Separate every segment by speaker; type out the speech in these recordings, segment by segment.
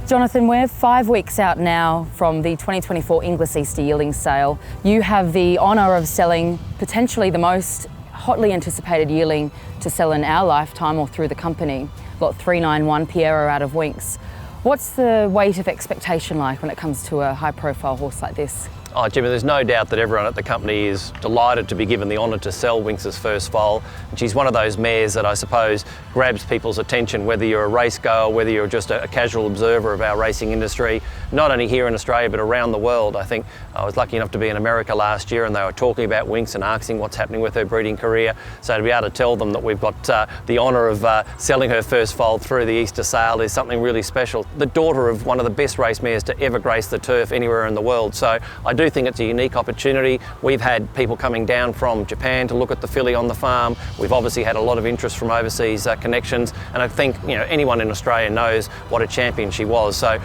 Speaker 1: Jonathan, we're 5 weeks out now from the 2024 Inglis Easter Yearling sale. You have the honour of selling potentially the most hotly anticipated yearling to sell in our lifetime or through the company. Lot 391 Pierro out of Winx. What's the weight of expectation like when it comes to a high-profile horse like this?
Speaker 2: Oh, Jemma, there's no doubt that everyone at the company is delighted to be given the honour to sell Winx's first foal. She's one of those mares that I suppose grabs people's attention, whether you're a race goer, whether you're just a casual observer of our racing industry, not only here in Australia but around the world. I think I was lucky enough to be in America last year and they were talking about Winx and asking what's happening with her breeding career. So to be able to tell them that we've got the honour of selling her first foal through the Easter sale is something really special. The daughter of one of the best race mares to ever grace the turf anywhere in the world. So I do think it's a unique opportunity. We've had people coming down from Japan to look at the filly on the farm. We've obviously had a lot of interest from overseas connections, and I think anyone in Australia knows what a champion she was. So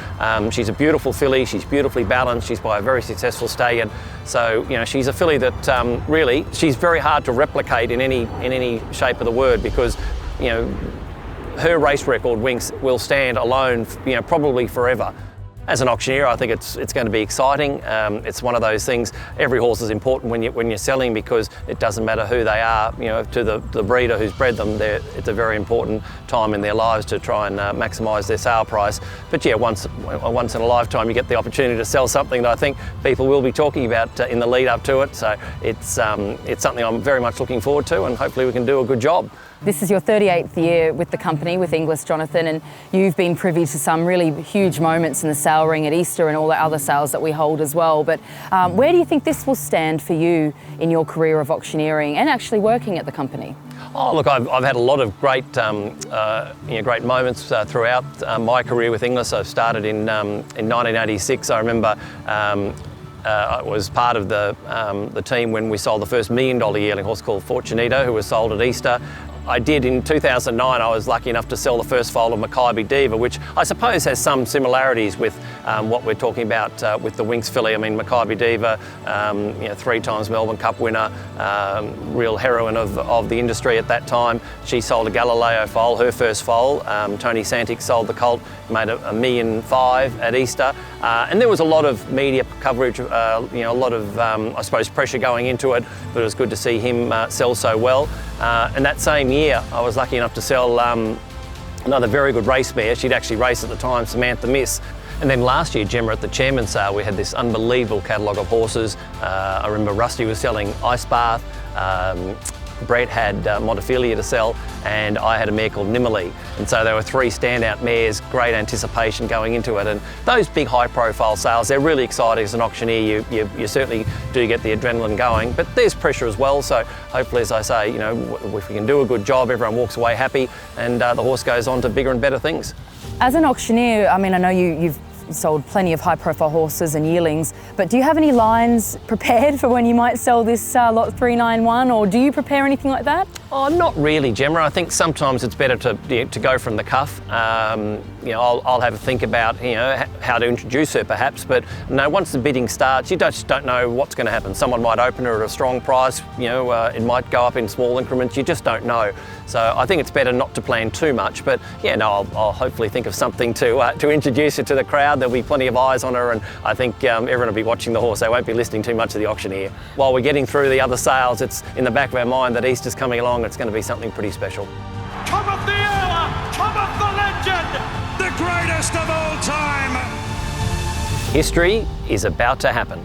Speaker 2: she's a beautiful filly. She's beautifully balanced. She's by a very successful stallion. So she's a filly that really she's very hard to replicate in any shape of the word, because her race record, Winx, will stand alone probably forever. As an auctioneer, I think it's going to be exciting. It's one of those things. Every horse is important when you're selling, because it doesn't matter who they are. To the breeder who's bred them, it's a very important time in their lives to try and maximise their sale price. But yeah, once in a lifetime, you get the opportunity to sell something that I think people will be talking about in the lead up to it. So it's something I'm very much looking forward to, and hopefully we can do a good job.
Speaker 1: This is your 38th year with the company, with Inglis, Jonathan, and you've been privy to some really huge moments in the sale ring at Easter and all the other sales that we hold as well. But where do you think this will stand for you in your career of auctioneering and actually working at the company?
Speaker 2: Oh, look, I've had a lot of great great moments throughout my career with Inglis. I started in 1986. I remember I was part of the team when we sold the first $1 million yearling horse called Fortunito, who was sold at Easter. I did in 2009, I was lucky enough to sell the first foal of Makybe Diva, which I suppose has some similarities with what we're talking about with the Winx filly. I mean, Makybe Diva, 3 times Melbourne Cup winner, real heroine of the industry at that time. She sold a Galileo foal, her first foal. Tony Santic sold the colt, made $1.5 million at Easter. And there was a lot of media coverage, a lot of, I suppose, pressure going into it, but it was good to see him sell so well. And that same year, I was lucky enough to sell another very good race mare. She'd actually raced at the time, Samantha Miss. And then last year, Jemma, at the chairman's sale, we had this unbelievable catalogue of horses. I remember Rusty was selling Ice Bath, Brett had Montefilia to sell, and I had a mare called Nimmerly. And so there were 3 standout mares, great anticipation going into it. And those big high-profile sales, they're really exciting. As an auctioneer, you certainly do get the adrenaline going, but there's pressure as well. So hopefully, as I say, if we can do a good job, everyone walks away happy, and the horse goes on to bigger and better things.
Speaker 1: As an auctioneer, I mean, I know you've sold plenty of high-profile horses and yearlings, but do you have any lines prepared for when you might sell this lot 391, or do you prepare anything like that?
Speaker 2: Oh, not really, Jemma. I think sometimes it's better to go from the cuff. I'll have a think about how to introduce her perhaps, but once the bidding starts, you just don't know what's going to happen. Someone might open her at a strong price. It might go up in small increments. You just don't know. So I think it's better not to plan too much. But I'll hopefully think of something to introduce her to the crowd. There'll be plenty of eyes on her, and I think everyone will be watching the horse. They won't be listening too much to the auctioneer. While we're getting through the other sales, it's in the back of our mind that Easter's coming along. It's going to be something pretty special.
Speaker 3: Come of the era, come of the legend, the greatest of all time.
Speaker 2: History is about to happen.